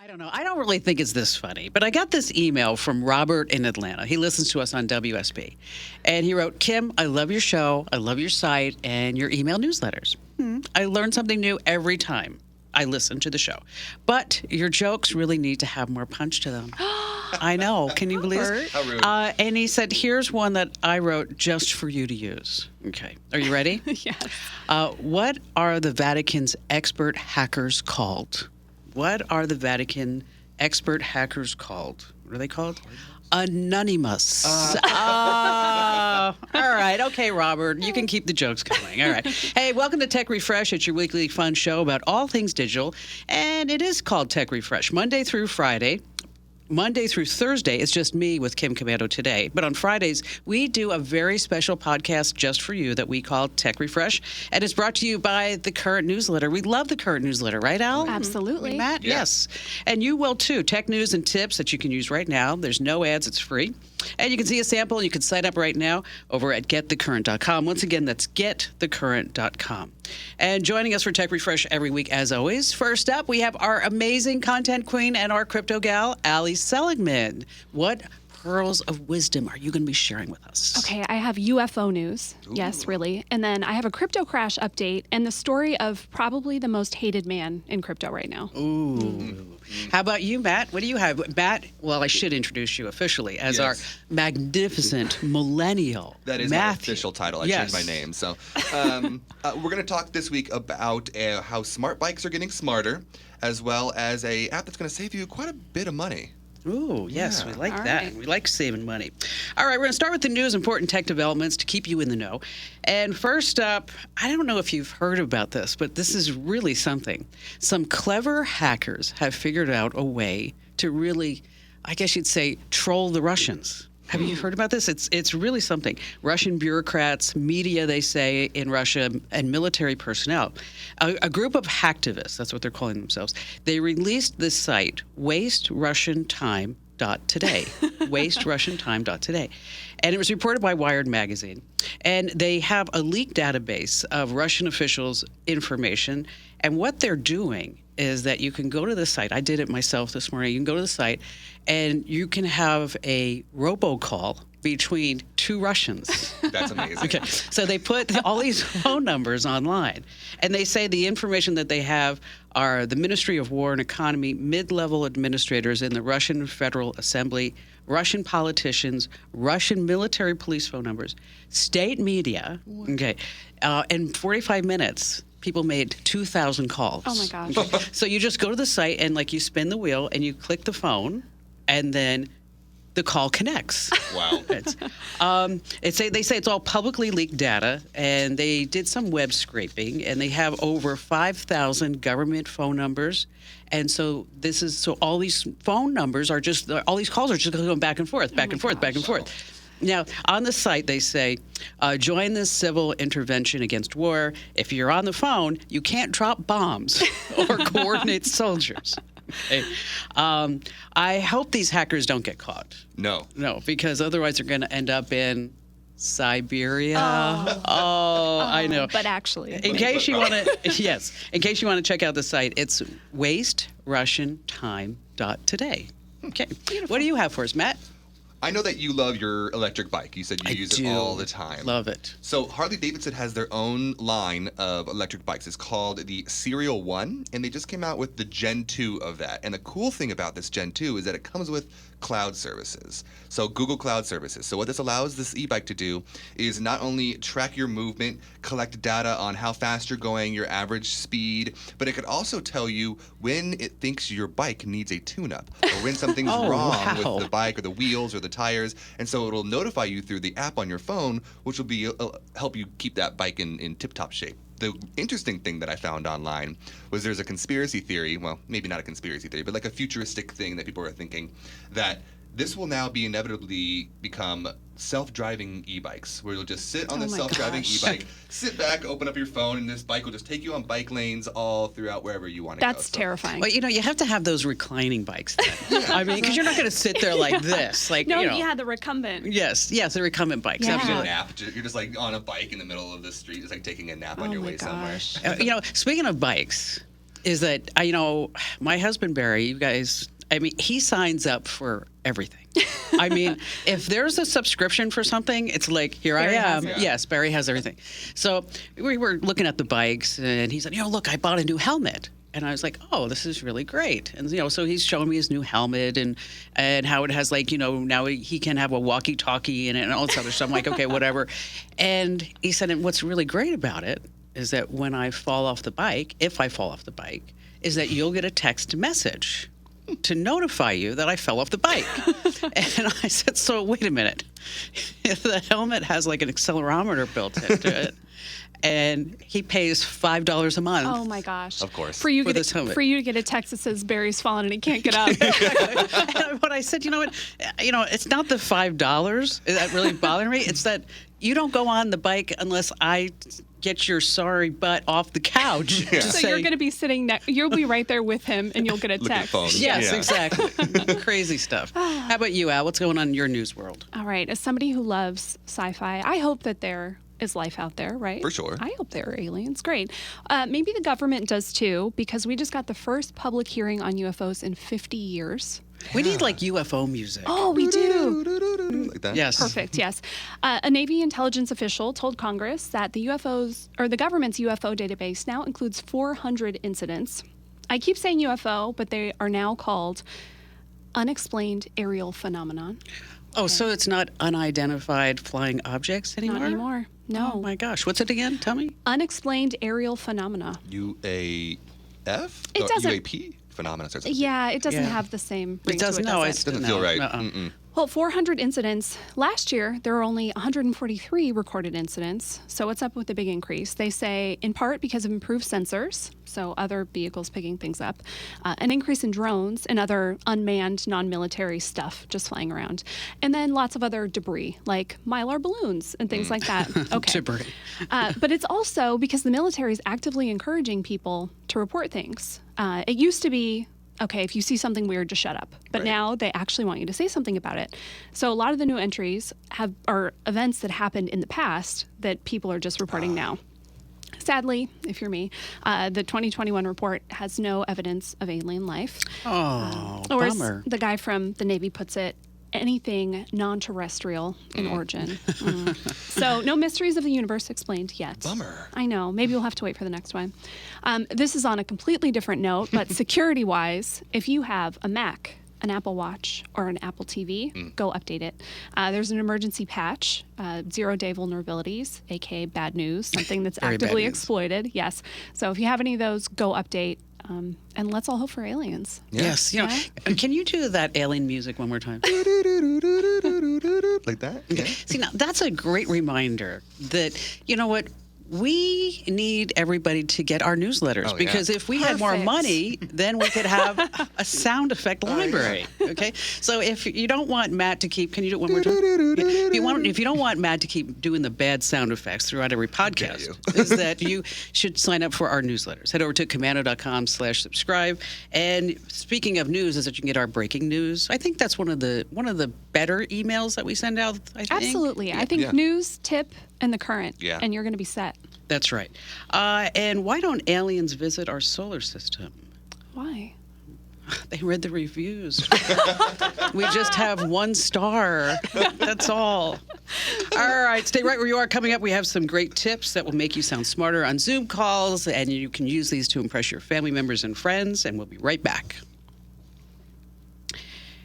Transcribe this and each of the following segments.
I don't know. I don't really think it's this funny, but I got this email from Robert in Atlanta. He listens to us on WSB. And he wrote, Kim, I love your show, I love your site, and your email newsletters. I learn something new every time I listen to the show. But your jokes really need to have more punch to them. I know. Can you believe it? How rude. And he said, here's one that I wrote just for you to use. Okay. Are you ready? Yes. What are the Vatican's expert hackers called? What are the Vatican expert hackers called? What are they called? Anonymous. All right. Okay, Robert. You can keep the jokes coming. All right. Hey, welcome to Tech Refresh. It's your weekly fun show about all things digital. And it is called Tech Refresh, Monday through Friday. Monday through Thursday, it's just me with Kim Komando today. But on Fridays, we do a very special podcast just for you that we call Tech Refresh. And it's brought to you by the Current Newsletter. We love the Current Newsletter, right, Al? Absolutely. Matt? Yeah. Yes. And you will too. Tech news and tips that you can use right now. There's no ads. It's free. And you can see a sample and you can sign up right now over at getthecurrent.com. Once again, that's getthecurrent.com. And joining us for Tech Refresh every week, as always, first up, we have our amazing content queen and our crypto gal, Ali Seligman. What pearls of wisdom are you going to be sharing with us? Okay, I have UFO news. Yes, really. And then I have a crypto crash update and the story of probably the most hated man in crypto right now. Ooh. How about you, Matt? What do you have? Matt, well, I should introduce you officially as our magnificent millennial. That is my official title. I changed my name. So we're going to talk this week about how smart bikes are getting smarter, as well as a app that's going to save you quite a bit of money. Ooh, yes, Yeah. we like All that. right. We like saving money. All right, we're going to start with the news, important tech developments to keep you in the know. And first up, I don't know if you've heard about this, but this is really something. Some clever hackers have figured out a way to really, I guess you'd say, troll the Russians. Have you heard about this? It's really something. Russian bureaucrats, media, they say, in Russia, and military personnel. A group of hacktivists, that's what they're calling themselves, they released this site, wasterussiantime.today. wasterussiantime.today. And it was reported by Wired magazine. And they have a leaked database of Russian officials' information. And what they're doing is that you can go to the site. I did it myself this morning. You can go to the site and you can have a robocall between two Russians. That's amazing. Okay, so they put all these phone numbers online, and they say the information that they have are the Ministry of War and Economy, mid-level administrators in the Russian Federal Assembly, Russian politicians, Russian military police phone numbers, state media. Okay, in 45 minutes, people made 2,000 calls. Oh my gosh. So you just go to the site and you spin the wheel and you click the phone, and then the call connects. Wow. They say it's all publicly leaked data, and they did some web scraping, and they have over 5,000 government phone numbers. And so all these phone numbers are just, all these calls are just going back and forth, back and forth, back and forth. Now, on the site, they say, join this civil intervention against war. If you're on the phone, you can't drop bombs or coordinate soldiers. Okay. I hope these hackers don't get caught. No. No, because otherwise they're going to end up in Siberia. I know. But actually. In case you want to, in case you want to check out the site, it's wasterussiantime.today. Okay. What do you have for us, Matt? I know that you love your electric bike. You said you use it all the time. Love it. So Harley-Davidson has their own line of electric bikes. It's called the Serial 1, and they just came out with the Gen 2 of that. And the cool thing about this Gen 2 is that it comes with cloud services. So Google Cloud Services. So what this allows this e-bike to do is not only track your movement, collect data on how fast you're going, your average speed, but it could also tell you when it thinks your bike needs a tune-up or when something's wrong with the bike or the wheels or the tires. And so it'll notify you through the app on your phone, which will be help you keep that bike in tip-top shape. The interesting thing that I found online was there's a conspiracy theory, well, maybe not a conspiracy theory, but like a futuristic thing that people are thinking, that this will now be inevitably become self-driving e-bikes, where you'll just sit on the self-driving e-bike, sit back, open up your phone, and this bike will just take you on bike lanes all throughout wherever you want to go. That's terrifying. Well, you have to have those reclining bikes then. I mean, because you're not going to sit there like this. Like, the recumbent. Yes, the recumbent bikes. Yeah. Absolutely. Nap. You're just like on a bike in the middle of the street, just like taking a nap on your way somewhere. Speaking of bikes, is that, my husband, Barry, you guys, he signs up for everything. I mean, if there's a subscription for something, it's like, here Barry I am. has it. Yes, Barry has everything. So we were looking at the bikes, and he said, look, I bought a new helmet. And I was like, oh, this is really great. And, so he's showing me his new helmet and how it has, now he can have a walkie-talkie in it and all this other stuff. I'm like, okay, whatever. And he said, and what's really great about it is that when I fall off the bike, if I fall off the bike, is that you'll get a text message to notify you that I fell off the bike. And I said, so wait a minute. If the helmet has like an accelerometer built into it, and he pays $5 a month. Oh my gosh! Of course. For you to get a text that says Barry's fallen and he can't get up. And what I said, it's not the $5 that really bothered me. It's that you don't go on the bike unless I get your sorry butt off the couch. Yeah. So you're going to be sitting next. You'll be right there with him, and you'll get a Look at text. the phone. Yes, Yeah. exactly. Crazy stuff. How about you, Al? What's going on in your news world? All right. As somebody who loves sci-fi, I hope that there is life out there, right? For sure. I hope there are aliens. Great. Maybe the government does too, because we just got the first public hearing on UFOs in 50 years. We need like UFO music. Oh, we do. Like that? Yes. Perfect. Yes. A Navy intelligence official told Congress that the government's UFO database now includes 400 incidents. I keep saying UFO, but they are now called unexplained aerial phenomenon. Oh, so it's not unidentified flying objects anymore? Not anymore. No. Oh my gosh. What's it again? Tell me. Unexplained aerial phenomena. UAF? It Or doesn't- UAP? Phenomena starts with Yeah, it doesn't Yeah. have the same ring It to doesn't. it, No, does it? Doesn't feel right. Uh-uh. Mm-mm. Well, 400 incidents. Last year, there were only 143 recorded incidents. So what's up with the big increase? They say in part because of improved sensors, so other vehicles picking things up, an increase in drones and other unmanned, non-military stuff just flying around, and then lots of other debris like Mylar balloons and things like that. Okay. Debris. But it's also because the military is actively encouraging people to report things. It used to be, okay, if you see something weird, just shut up. But Right. now they actually want you to say something about it. So a lot of the new entries are events that happened in the past that people are just reporting now. Sadly, if you're me, the 2021 report has no evidence of alien life. Oh, Or as bummer. the guy from the Navy puts it, anything non-terrestrial in origin. So no mysteries of the universe explained yet. Bummer. I know. Maybe we'll have to wait for the next one. This is on a completely different note, but security-wise, if you have a Mac, an Apple Watch, or an Apple TV, go update it. There's an emergency patch, 0-day vulnerabilities, aka bad news, something that's Very bad actively news. exploited. Yes. So if you have any of those, go update. And let's all hope for aliens. Yes. Yeah. Can you do that alien music one more time? Like that? Yeah. See, now that's a great reminder that, you know what? We need everybody to get our newsletters Oh, yeah. because if we had more Perfect. money, then we could have a sound effect library. Okay, so if you don't want Matt to keep, can you do it one more time? If you don't want Matt to keep doing the bad sound effects throughout every podcast, is that you should sign up for our newsletters. Head over to komando.com/subscribe. And speaking of news, is that you can get our breaking news. I think that's one of the better emails that we send out. I think. Absolutely. I think Yeah. news, tip, and the current. Yeah. And you're going to be set. That's right. And why don't aliens visit our solar system? Why? They read the reviews. We just have 1 star. That's all. All right, stay right where you are. Coming up, we have some great tips that will make you sound smarter on Zoom calls, and you can use these to impress your family members and friends, and we'll be right back.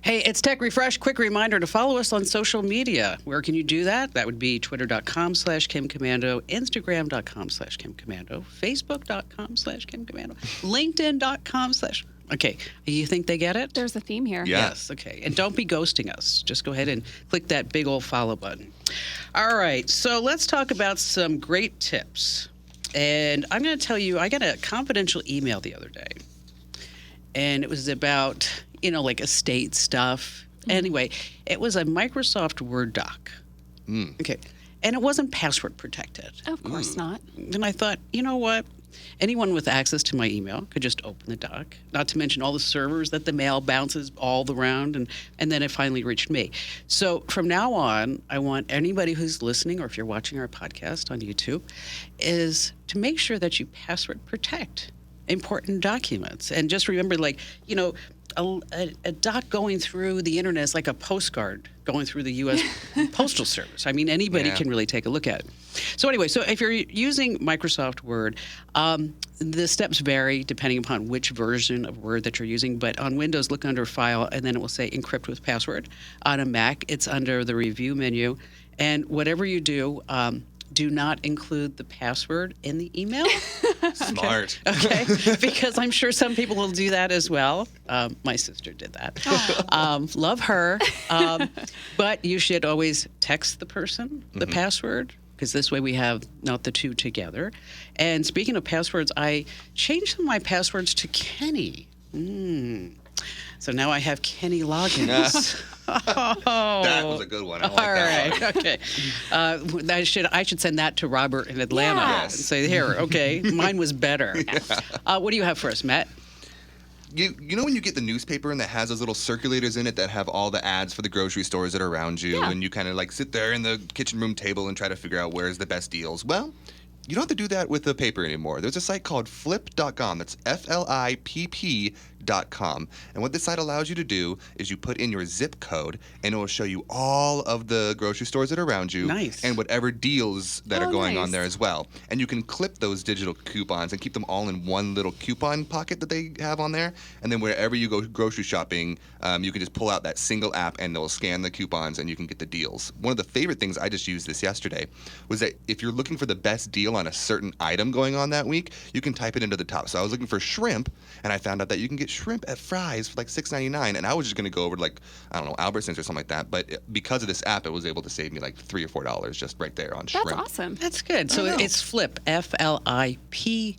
Hey, it's Tech Refresh. Quick reminder to follow us on social media. Where can you do that? That would be twitter.com/KimCommando, Instagram.com/KimCommando, Facebook.com/KimCommando, LinkedIn.com/ Okay, you think they get it? There's a theme here. Yeah. Yes, okay. And don't be ghosting us. Just go ahead and click that big old follow button. All right, so let's talk about some great tips. And I'm going to tell you, I got a confidential email the other day. And it was about, like estate stuff. Anyway, it was a Microsoft Word doc. Okay. And it wasn't password protected. Of course not. And I thought, you know what? Anyone with access to my email could just open the doc, not to mention all the servers that the mail bounces all around, and then it finally reached me. So from now on, I want anybody who's listening, or if you're watching our podcast on YouTube, is to make sure that you password protect important documents. And just remember, like, you know, a doc going through the internet is like a postcard going through the U.S. Postal Service. I mean, anybody can really take a look at it. So anyway, so if you're using Microsoft Word, the steps vary depending upon which version of Word that you're using. But on Windows, look under File, and then it will say Encrypt with Password. On a Mac, it's under the Review menu. And whatever you do, do not include the password in the email. Smart. Okay, because I'm sure some people will do that as well. My sister did that. Love her. But you should always text the person the password, because this way we have not the two together. And speaking of passwords, I changed some of my passwords to Kenny. So now I have Kenny logins. That was a good one. I like that one. Okay. I should send that to Robert in Atlanta and say, here, okay, mine was better. What do you have for us, Matt? You know when you get the newspaper and that has those little circulators in it that have all the ads for the grocery stores that are around you, and you kind of like sit there in the kitchen room table and try to figure out where's the best deals? Well, you don't have to do that with the paper anymore. There's a site called flip.com. That's FLIPP.com. And what this site allows you to do is you put in your zip code, and it will show you all of the grocery stores that are around you. Nice. And whatever deals that are going on there as well. And you can clip those digital coupons and keep them all in one little coupon pocket that they have on there. And then wherever you go grocery shopping, you can just pull out that single app, and they'll scan the coupons, and you can get the deals. One of the favorite things, I just used this yesterday, was that if you're looking for the best deal on a certain item going on that week, you can type it into the top. So I was looking for shrimp, and I found out that you can get shrimp at Fry's for like $6.99, and I was just going to go over to, like, I don't know, Albertsons or something like that, but because of this app, it was able to save me like $3 or $4 just right there on shrimp. That's awesome. That's good. So it's Flip, FLIPP.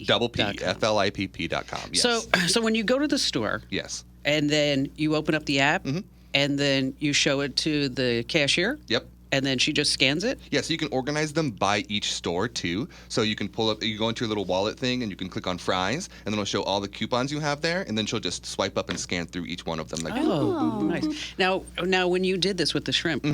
Double P, FLIPP.com, yes. So when you go to the store, yes. and then you open up the app, and then you show it to the cashier. Yep. And then she just scans it? Yeah, so you can organize them by each store, too. So you can pull up, you go into your little wallet thing, and you can click on Fry's, and then it'll show all the coupons you have there, and then she'll just swipe up and scan through each one of them. Like, Nice. Now, when you did this with the shrimp,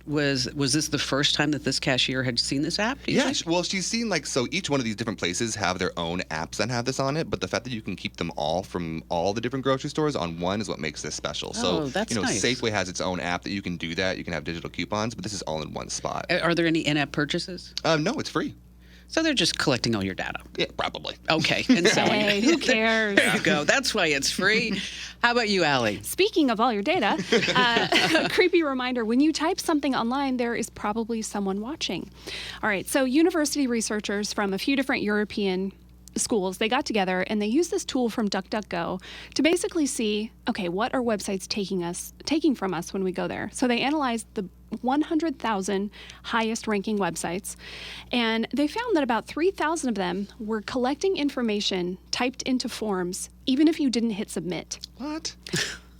was this the first time that this cashier had seen this app? Do you think? Well, she's seen, like, so each one of these different places have their own apps that have this on it, but the fact that you can keep them all from all the different grocery stores on one is what makes this special. So, that's nice. Safeway has its own app that you can do that. You can have digital coupons, but this is all in one spot. Are there any in-app purchases? No, it's free. So they're just collecting all your data. Yeah, probably. Okay, and selling Hey, it. who cares? There you go. That's why it's free. How about you, Allie? Speaking of all your data, a creepy reminder, when you type something online, there is probably someone watching. All right, so university researchers from a few different European schools, they got together and they used this tool from DuckDuckGo to basically see, okay, what are websites taking from us when we go there? So they analyzed the 100,000 highest ranking websites, and they found that about 3,000 of them were collecting information typed into forms, even if you didn't hit submit. What?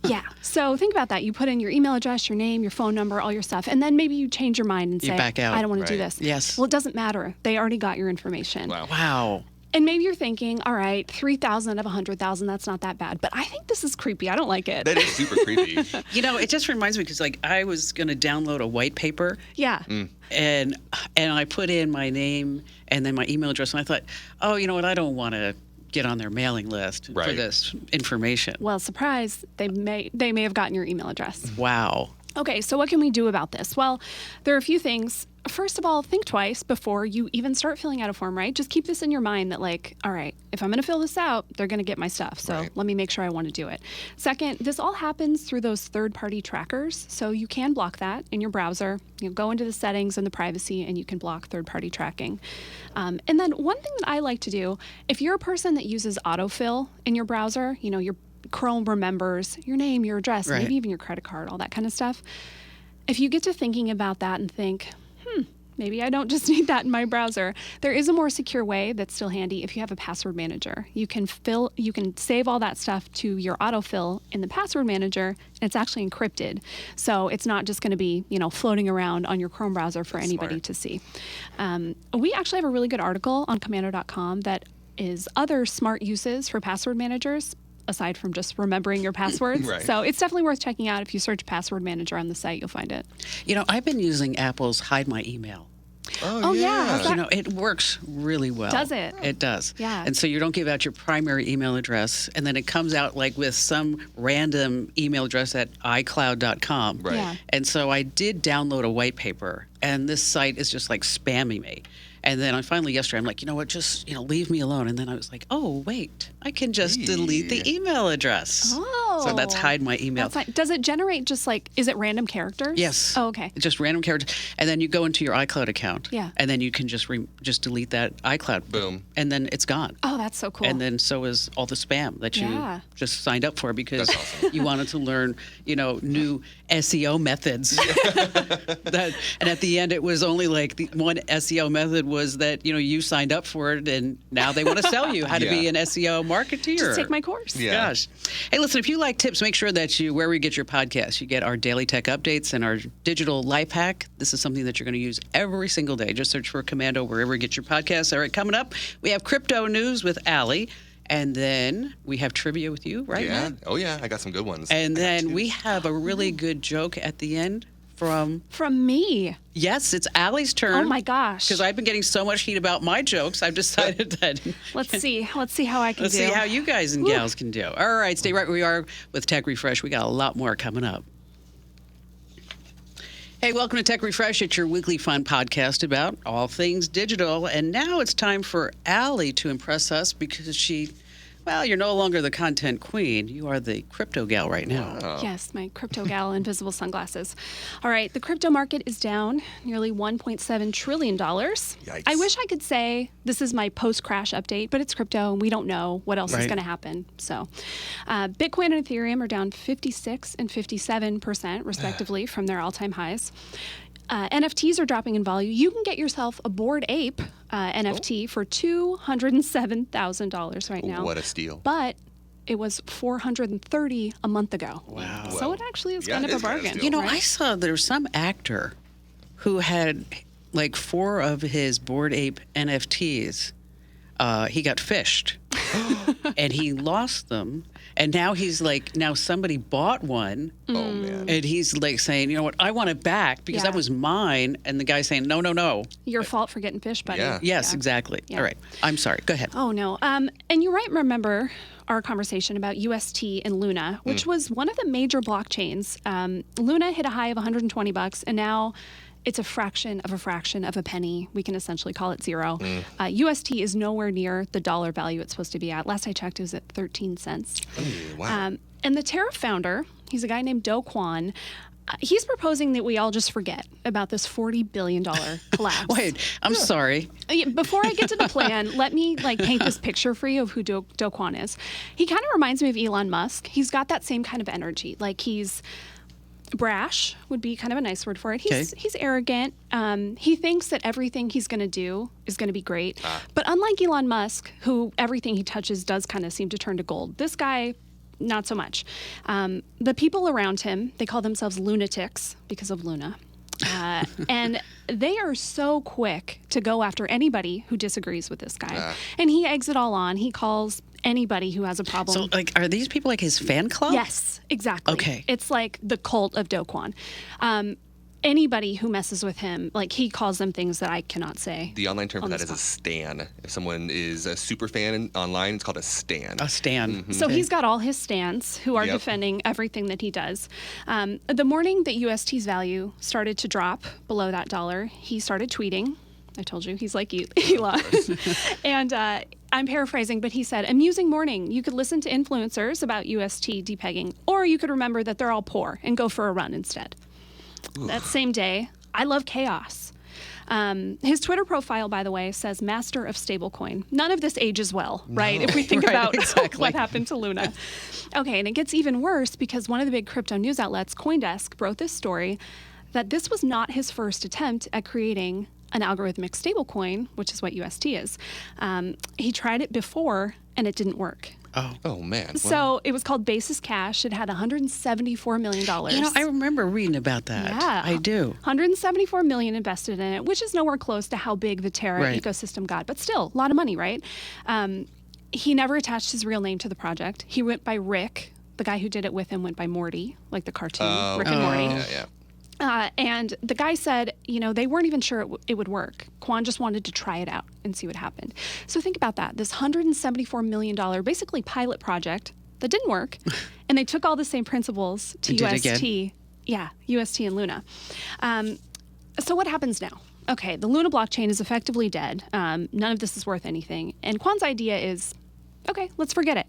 Yeah. So think about that. You put in your email address, your name, your phone number, all your stuff, and then maybe you change your mind and You say, back out. I don't want to do Right. this. Yes. Well, it doesn't matter. They already got your information. Wow. And maybe you're thinking, all right, 3,000 of 100,000, that's not that bad. But I think this is creepy. I don't like it. That is super creepy. You know, it just reminds me because, like, I was going to download a white paper. Yeah. And I put in my name and then my email address, and I thought, oh, you know what? I don't want to get on their mailing list for Right. this information. Well, surprise, they may have gotten your email address. Wow. Okay, so what can we do about this? Well, there are a few things. First of all, think twice before you even start filling out a form, right? Just keep this in your mind that, like, all right, if I'm going to fill this out, they're going to get my stuff. So Right. let me make sure I want to do it. Second, this all happens through those third-party trackers. So you can block that in your browser. You go into the settings and the privacy, and you can block third-party tracking. And then one thing that I like to do, if you're a person that uses autofill in your browser, you know, your Chrome remembers your name, your address, Right. maybe even your credit card, all that kind of stuff. If you get to thinking about that and think, maybe I don't just need that in my browser, there is a more secure way that's still handy if you have a password manager. You can save all that stuff to your autofill in the password manager, and it's actually encrypted. So it's not just going to be, you know, floating around on your Chrome browser for anybody smart. to see. We actually have a really good article on Komando.com that is other smart uses for password managers, aside from just remembering your passwords. Right. So it's definitely worth checking out. If you search password manager on the site, you'll find it. You know, I've been using Apple's Hide My Email. Oh, yeah. How's that? It works really well. Does it? It does. Yeah. And so you don't give out your primary email address, and then it comes out like with some random email address at iCloud.com. Right. Yeah. And so I did download a white paper, and this site is just like spamming me. And then finally yesterday, I'm like, you know what, just, leave me alone. And then I was like, oh, wait, I can just delete the email address. Oh. So that's hide my email. That's fine. Does it generate just is it random characters? Yes. Oh, okay. Just random characters. And then you go into your iCloud account. Yeah. And then you can just delete that iCloud. Boom. And then it's gone. Oh, that's so cool. And then so is all the spam that you Yeah. just signed up for because That's awesome. you wanted to learn, new SEO methods. And at the end, it was only like the one SEO method was that, you signed up for it and now they want to sell you how to be an SEO marketeer. Just take my course. Yeah. Gosh. Hey, listen, if you like tips, make sure that wherever you get your podcasts, you get our daily tech updates and our digital life hack. This is something that you're going to use every single day. Just search for Komando wherever you get your podcasts. All right, coming up, we have crypto news with Allie. And then we have trivia with you, right, Yeah. Matt? Oh, yeah. I got some good ones. And I got then two. we have a really good joke at the end from me. Yes, it's Allie's turn. Oh my gosh. Because I've been getting so much heat about my jokes, I've decided that. Let's see how I can Let's do. see how you guys and gals can do. All right, stay right where we are with Tech Refresh. We got a lot more coming up. Hey, welcome to Tech Refresh. It's your weekly fun podcast about all things digital. And now it's time for Allie to impress us because you're no longer the content queen. You are the crypto gal right now. Wow. Yes, my crypto gal invisible sunglasses. All right, the crypto market is down nearly $1.7 trillion. Yikes. I wish I could say this is my post-crash update, but it's crypto and we don't know what else is Right. going to happen. So Bitcoin and Ethereum are down 56 and 57% respectively from their all-time highs. NFTs are dropping in value. You can get yourself a Bored Ape NFT for $207,000 right now. What a steal. But it was $430 a month ago. Wow. So it actually is Yeah, kind it of a is kind of a bargain. steal. I saw there was some actor who had like 4 of his Bored Ape NFTs. He got fished and he lost them. And now now somebody bought one. Oh, man. And he's like saying, you know what, I want it back because that Yeah. was mine. And the guy's saying, no. Your fault for getting fished, buddy. Yeah. Yes, exactly. Yeah. All right. I'm sorry. Go ahead. Oh, no. And you might remember our conversation about UST and Luna, which was one of the major blockchains. Luna hit a high of $120, and now it's a fraction of a penny. We can essentially call it zero. UST is nowhere near the dollar value it's supposed to be at. Last I checked, it was at 13 cents. Ooh, wow. And the Terra founder, he's a guy named Do Kwon. He's proposing that we all just forget about this $40 billion collapse. Wait, I'm sorry. Before I get to the plan, let me paint this picture for you of who Do Kwon is. He kind of reminds me of Elon Musk. He's got that same kind of energy. He's brash would be kind of a nice word for it. He's arrogant. He thinks that everything he's going to do is going to be great. But unlike Elon Musk, who everything he touches does kind of seem to turn to gold, this guy, not so much. The people around him, they call themselves lunatics because of Luna. And they are so quick to go after anybody who disagrees with this guy. And he eggs it all on. He calls anybody who has a problem. So, are these people like his fan club? Yes, exactly. Okay. It's like the cult of Do Kwon. Anybody who messes with him, he calls them things that I cannot say. The online term for on that the is a spot. stan. If someone is a super fan online, it's called a stan. A stan. So he's got all his stans who are Yep. defending everything that he does. The morning that UST's value started to drop below that dollar, he started tweeting. I told you, he's like Elon. And I'm paraphrasing, but he said, amusing morning. You could listen to influencers about UST depegging, or you could remember that they're all poor and go for a run instead. That same day, I love chaos. His Twitter profile, by the way, says master of stablecoin. None of this ages well, right? If we think Right, about exactly. what happened to Luna. Okay, and it gets even worse because one of the big crypto news outlets, CoinDesk, broke this story that this was not his first attempt at creating an algorithmic stablecoin, which is what UST is. He tried it before and it didn't work. Oh, man. So it was called Basis Cash. It had $174 million. I remember reading about that. Yeah. I do. $174 million invested in it, which is nowhere close to how big the Terra Right. ecosystem got, but still a lot of money, right? He never attached his real name to the project. He went by Rick. The guy who did it with him went by Morty, like the cartoon Rick and Morty. Yeah. And the guy said, they weren't even sure it would work. Kwon just wanted to try it out and see what happened. So think about that. This $174 million, basically pilot project that didn't work. And they took all the same principles to UST. Yeah, UST and Luna. So what happens now? Okay, the Luna blockchain is effectively dead. None of this is worth anything. And Kwon's idea is, okay, let's forget it.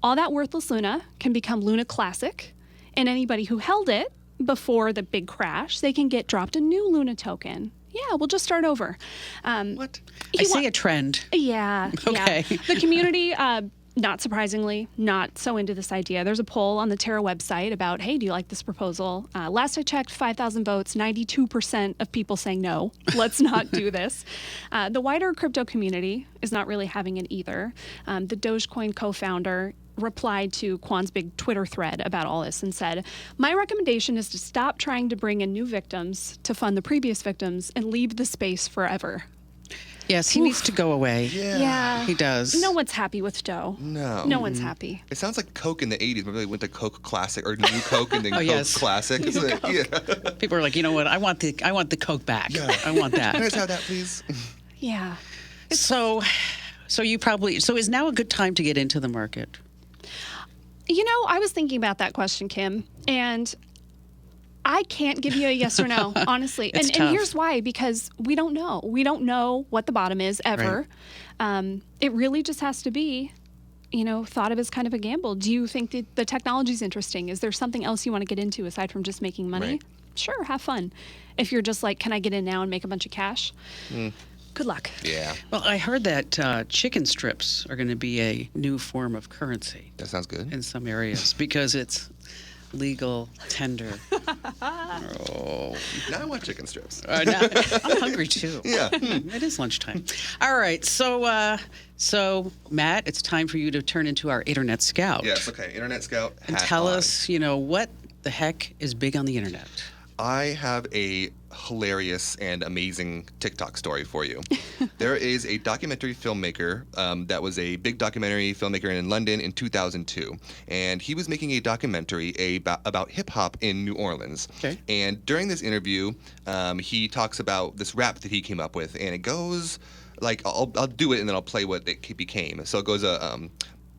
All that worthless Luna can become Luna Classic, and anybody who held it before the big crash, they can get dropped a new Luna token. Yeah, we'll just start over. What? I see a trend. Yeah. Okay. Yeah. The community, not surprisingly, not so into this idea. There's a poll on the Terra website about, hey, do you like this proposal? Last I checked, 5,000 votes, 92% of people saying no, let's not do this. The wider crypto community is not really having it either. The Dogecoin co-founder replied to Kwon's big Twitter thread about all this and said, my recommendation is to stop trying to bring in new victims to fund the previous victims and leave the space forever. Yes, he needs to go away. Yeah. He does. No one's happy with Doe. No one's happy. It sounds like Coke in the 80s. Remember they went to Coke Classic or New Coke and then Coke yes. Classic? New Coke. Yeah. People are like, you know what? I want the Coke back. Yeah. I want that. Can I just have that, please? Yeah. So is now a good time to get into the market? I was thinking about that question, Kim, and I can't give you a yes or no, honestly. And here's why, because we don't know. We don't know what the bottom is ever. Right. It really just has to be, thought of as kind of a gamble. Do you think that the technology's interesting? Is there something else you want to get into aside from just making money? Right. Sure, have fun. If you're just like, can I get in now and make a bunch of cash? Good luck. Yeah. Well, I heard that chicken strips are going to be a new form of currency. That sounds good. In some areas because it's legal tender. Oh. Now I want chicken strips. Now, I'm hungry too. Yeah. It is lunchtime. All right. So Matt, it's time for you to turn into our internet scout. Yes. Okay. Internet Scout. And tell us, what the heck is big on the internet. I have a hilarious and amazing TikTok story for you. There is a documentary filmmaker that was a big documentary filmmaker in London in 2002, and he was making a documentary about hip-hop in New Orleans. Okay. And during this interview, he talks about this rap that he came up with, and it goes like, I'll do it and then I'll play what it became. So it goes,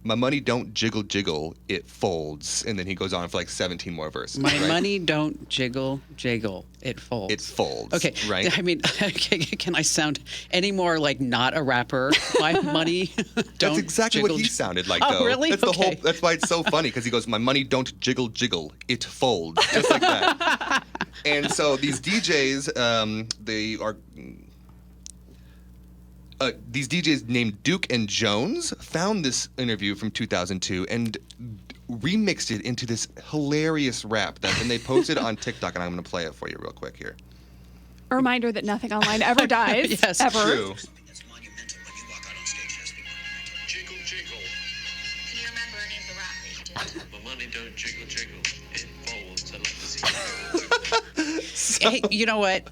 my money don't jiggle jiggle, it folds. And then he goes on for like 17 more verses. My right? money don't jiggle jiggle, it folds. It folds. Okay. Right? I mean, can I sound any more like not a rapper? My money don't That's exactly jiggle, what he sounded like, Oh, though. really? That's Okay. that's why it's so funny, because he goes, my money don't jiggle jiggle, it folds. Just like that. And so these DJs, they are... these DJs named Duke and Jones found this interview from 2002 and remixed it into this hilarious rap that then they posted on TikTok, and I'm going to play it for you real quick here. A reminder that nothing online ever dies. Yes, ever. True. That's monumental when you walk out on stage. Has to be monumental. Jiggle, jiggle. Can you remember any of the rap that you did? My money don't jiggle, jiggle. It folds. I like to see it. Hey, you know what?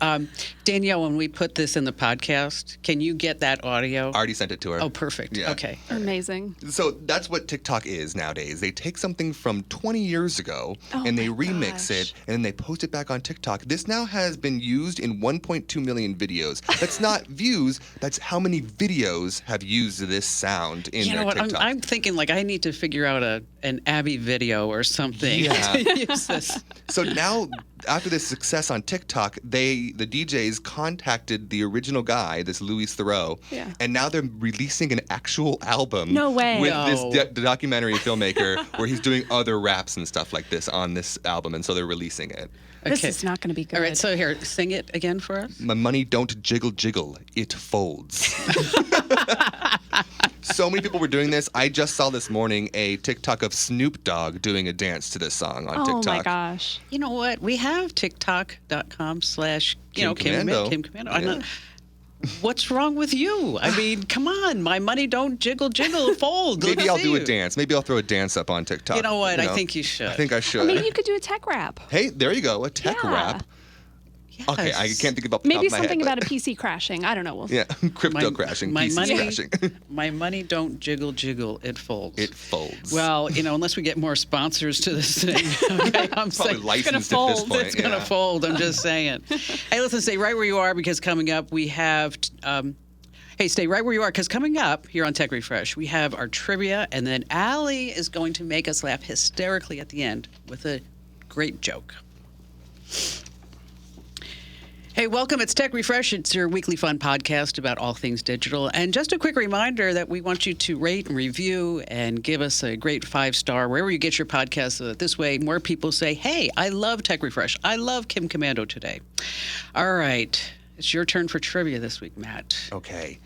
Danielle, when we put this in the podcast, can you get that audio? I already sent it to her. Oh, perfect. Yeah. Okay. Amazing. So that's what TikTok is nowadays. They take something from 20 years ago and they remix it and then they post it back on TikTok. This now has been used in 1.2 million videos. That's not views, that's how many videos have used this sound in You their know what? TikTok. I'm thinking like I need to figure out an Abby video or something Yeah. to use this. So now, after this success on TikTok, the DJs contacted the original guy, this Louis Theroux, Yeah. and now they're releasing an actual album No way. with No. this documentary filmmaker where he's doing other raps and stuff like this on this album, and so they're releasing it. This Okay. is not going to be good. All right, so here, sing it again for us. My money don't jiggle jiggle, it folds. So many people were doing this. I just saw this morning a TikTok of Snoop Dogg doing a dance to this song on oh TikTok. my gosh. You know what? We have TikTok.com/, Kim Kim Komando. I'm Yeah. not, what's wrong with you? I mean, come on. My money don't jiggle jiggle, it folds. Maybe Let's I'll see do a you. dance. Maybe I'll throw a dance up on TikTok. You know what? I think you should. I think I should. Maybe you could do a tech rap. Hey, there you go. A tech Yeah. rap. Yes. Okay, I can't think about the Maybe top of my something head, about a but- PC crashing. I don't know. Yeah, crypto crashing, my PCs money, crashing. my money don't jiggle, it folds. It folds. Well, unless we get more sponsors to this thing, okay, I'm Probably saying licensed at this fold. point. it's going to yeah. fold. I'm just saying. Hey, listen, stay right where you are because coming up we have. Hey, stay right where you are because coming up here on Tech Refresh we have our trivia, and then Allie is going to make us laugh hysterically at the end with a great joke. Hey, welcome. It's Tech Refresh. It's your weekly fun podcast about all things digital. And just a quick reminder that we want you to rate and review and give us a great 5-star wherever you get your podcast so that this way more people say, hey, I love Tech Refresh. I love Kim Komando today. All right. It's your turn for trivia this week, Matt. Okay.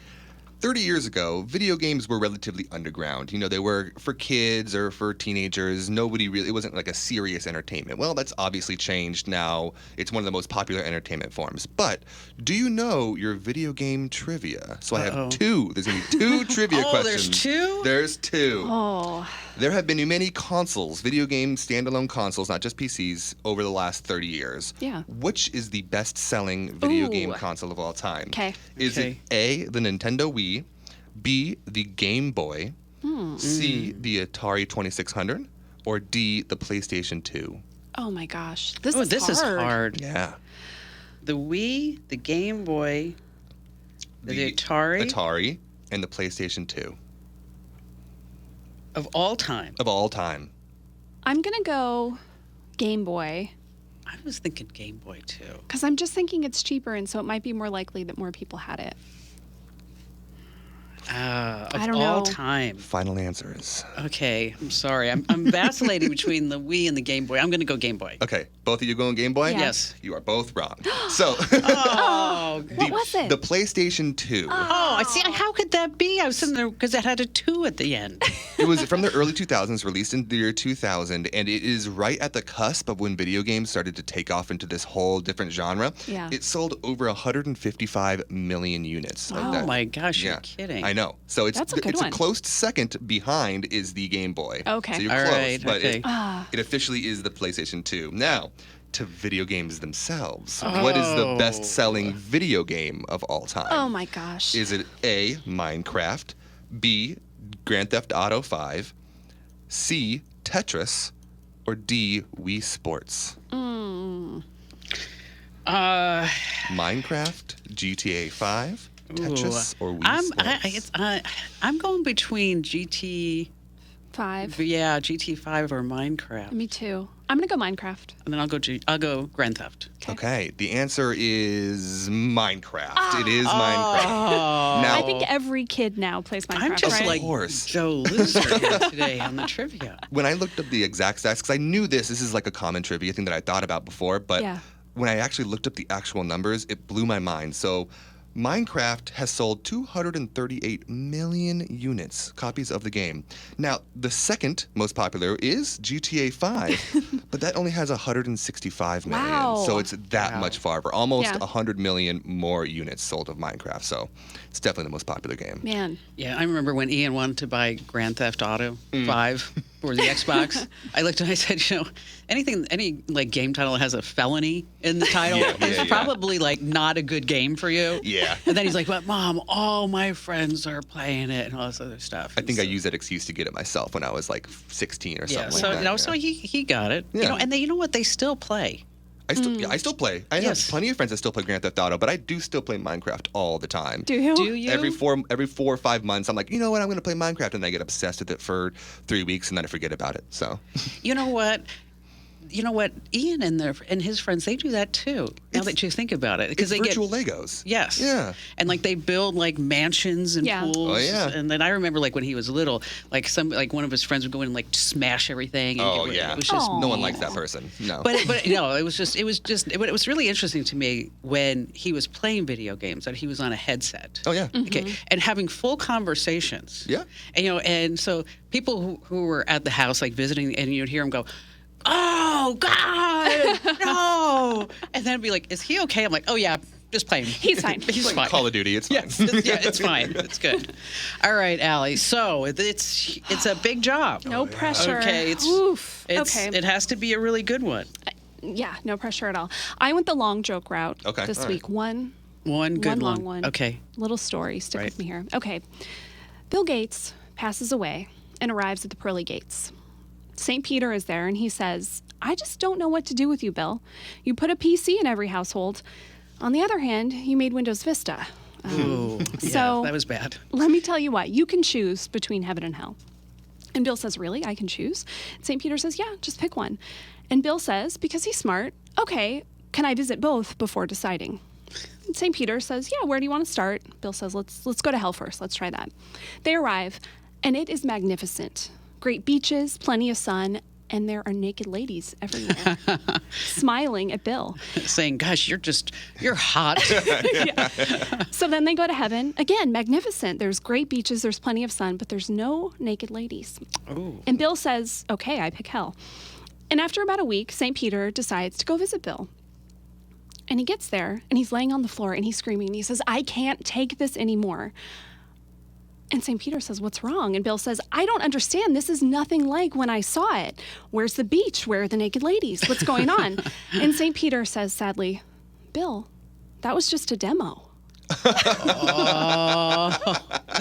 30 years ago, video games were relatively underground. They were for kids or for teenagers. It wasn't like a serious entertainment. Well, that's obviously changed now. It's one of the most popular entertainment forms. But do you know your video game trivia? So I have two. There's going to be two trivia questions. There's two? There's two. Oh. There have been many consoles, video game standalone consoles, not just PCs, over the last 30 years. Yeah. Which is the best-selling video Ooh. game console of all time? 'Kay. Is it A, the Nintendo Wii, B, the Game Boy, C, the Atari 2600, or D, the PlayStation 2? Oh my gosh. This is hard. Yeah. The Wii, the Game Boy, the Atari. Atari, and the PlayStation 2. Of all time. Of all time. I'm going to go Game Boy I was thinking Game Boy, too. because I'm just thinking it's cheaper, and so it might be more likely that more people had it. Of I don't all know. time. Final answers. Okay, I'm sorry. I'm vacillating between the Wii and the Game Boy. I'm going to go Game Boy. Okay, both of you going Game Boy? Yeah. Yes. You are both wrong. So, Oh, What was it? the PlayStation 2. I see. How could that be? I was sitting there because it had a 2 at the end. It was from the early 2000s, released in the year 2000, and it is right at the cusp of when video games started to take off into this whole different genre. Yeah. It sold over 155 million units. Wow. Oh my gosh, Yeah, you're kidding. I know. So it's That's a good it's one. a close second behind is the Game Boy. Okay. So you're All close, right, but okay. it officially is the PlayStation 2. Now, to video games themselves. What is the best-selling video game of all time? Oh my gosh. Is it A, Minecraft, B, Grand Theft Auto 5, C, Tetris, or D, Wii Sports? Minecraft, GTA 5, Tetris, or Wii Sports? I'm going between GT. 5. Yeah, GT5 or Minecraft. Me too. I'm going to go Minecraft. And then I'll go Grand Theft. Okay, the answer is Minecraft. It is Minecraft. Now, I think every kid now plays Minecraft, I'm just right? like course. Joe Loser here today on the trivia. when I looked up the exact stats, because I knew this is like a common trivia thing that I thought about before, but Yeah. when I actually looked up the actual numbers, it blew my mind. So Minecraft has sold 238 million units, copies of the game. Now, the second most popular is GTA 5, but that only has 165 million. Wow. So it's that much farther. Almost Yeah. 100 million more units sold of Minecraft. So it's definitely the most popular game. Man. Yeah, I remember when Ian wanted to buy Grand Theft Auto 5 for the Xbox. I looked and I said, any like game title that has a felony in the title is probably like not a good game for you. Yeah. And then he's like, "But Mom, all my friends are playing it and all this other stuff." I think I used that excuse to get it myself when I was like 16 or something so like that. so he got it. Yeah. And you know what? They still play. I still play. I Yes. have plenty of friends that still play Grand Theft Auto, but I do still play Minecraft all the time. Do you? Do you? Every 4 or 5 months, I'm like, you know what? I'm going to play Minecraft, and I get obsessed with it for 3 weeks, and then I forget about it. So, You know what? Ian and his friends, they do that too. Now that you think about it, because it's they virtual get Legos. yes, Yeah. and like they build like mansions and Yeah. pools. Oh, yeah. And then I remember like when he was little, like one of his friends would go in and like smash everything. And Oh get rid- yeah. it was just. No one likes that person. No. But it was really interesting to me when he was playing video games that he was on a headset. oh yeah. Okay, and having full conversations. Yeah. And and so people who were at the house like visiting, and you'd hear him go, "Oh God, no!" And then be like, "Is he okay?" I'm like, "Oh yeah, just playing. He's fine. He's Like fine. Call of Duty. It's fine. Yes, it's fine. It's good." All right, Allie. So it's a big job. No pressure. Okay, Oof. Okay. it has to be a really good one. Yeah, no pressure at all. I went the long joke route this all week. right. One good long one. Okay. Little story. Stick Right. with me here. Okay. Bill Gates passes away and arrives at the pearly gates. St. Peter is there and he says, I just don't know what to do with you, Bill. You put a PC in every household. On the other hand, you made Windows Vista. Ooh, yeah, so- that was bad. Let me tell you what, you can choose between heaven and hell. And Bill says, really? I can choose? St. Peter says, yeah, just pick one. And Bill says, because he's smart, okay, can I visit both before deciding? And St. Peter says, yeah, where do you want to start? Bill says, let's go to hell first. Let's try that. They arrive, and it is magnificent. Great beaches, plenty of sun, and there are naked ladies everywhere, smiling at Bill. Saying, gosh, you're hot. Yeah. So then they go to heaven. Again, magnificent. There's great beaches, there's plenty of sun, but there's no naked ladies. Ooh. And Bill says, okay, I pick hell. And after about a week, St. Peter decides to go visit Bill. And he gets there, and he's laying on the floor, and he's screaming, and he says, I can't take this anymore. And St. Peter says, what's wrong? And Bill says, I don't understand. This is nothing like when I saw it. Where's the beach? Where are the naked ladies? What's going on? And St. Peter says sadly, Bill, that was just a demo. Oh,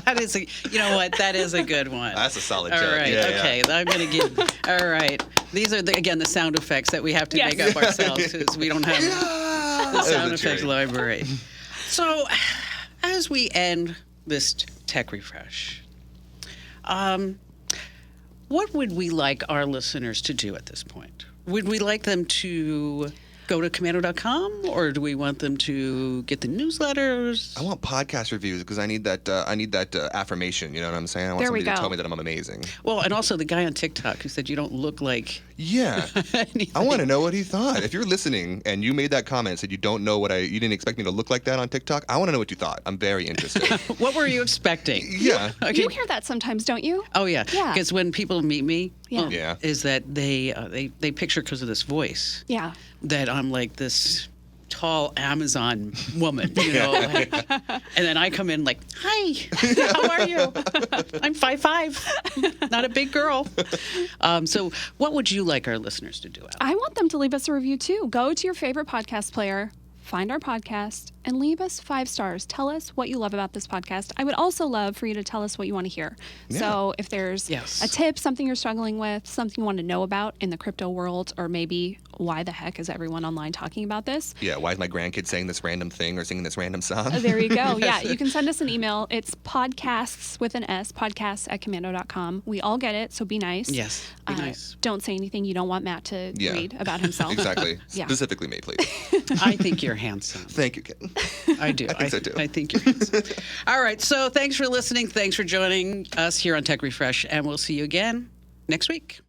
that is you know what? That is a good one. That's a solid All joke. right. Yeah, Okay. I'm going to give. All right. These are, again, the sound effects that we have to Yes. make up ourselves because we don't have the sound effects library. So, as we end this tech refresh, what would we like our listeners to do at this point? Would we like them to go to Komando.com, or do we want them to get the newsletters? I want podcast reviews because I need that. Affirmation. You know what I'm saying? I want There we somebody to go. tell me that I'm amazing. Well, and also the guy on TikTok who said you don't look like Yeah. anything. I want to know what he thought. If you're listening and you made that comment, said you don't know you didn't expect me to look like that on TikTok, I want to know what you thought. I'm very interested. What were you expecting? Yeah. Okay. You hear that sometimes, don't you? Oh yeah. Yeah. Because when people meet me, Yeah. Yeah. is that they picture because of this voice Yeah. that I'm like this tall Amazon woman, you know. And then I come in like, hi, how are you? I'm 5'5", not a big girl. So what would you like our listeners to do, Al? I want them to leave us a review too. Go to your favorite podcast player, find our podcast, and leave us 5 stars. Tell us what you love about this podcast. I would also love for you to tell us what you want to hear. Yeah. So if there's Yes. a tip, something you're struggling with, something you want to know about in the crypto world, or maybe why the heck is everyone online talking about this? Yeah. Why is my grandkid saying this random thing or singing this random song? There you go. Yeah, you can send us an email. It's podcasts with an S, podcasts@komando.com. We all get it, so be nice. Yes, be nice. Don't say anything you don't want Matt to Yeah. read about himself. Exactly. Yeah. Specifically me, please. I think you're handsome. Thank you, Kitten. I do. I think so, too. I think you're handsome. All right. So thanks for listening. Thanks for joining us here on Tech Refresh, and we'll see you again next week.